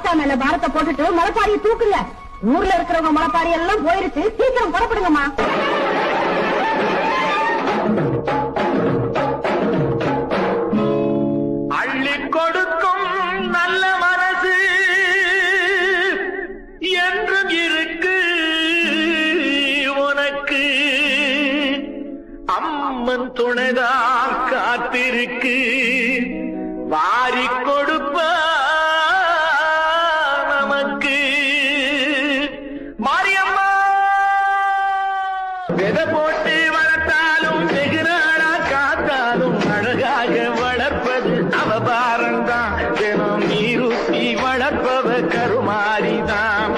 ஆத்தா மேல பாரத்தை போட்டுட்டு மலைப்பாடியை தூக்குங்க. ஊர்ல இருக்கிறவங்க மலைப்பாடி எல்லாம் போயிருச்சு, சீக்கிரம் புறப்படுங்கம்மா. அள்ளி கொடுக்கும் நல்ல மனசு என்றும் இருக்கு உனக்கு. அம்மன் துணைதான் காத்திருக்கு, வாரி கொடுப்ப நமக்கு. மாரியம்மா விதை போட்டு வளர்த்தாலும் வெகுநாளா காத்தாலும் அழகாக வளர்ப்பது அவபாரம்தான். தினம் நீரூட்டி வளர்ப்பவ கருமாரிதான்.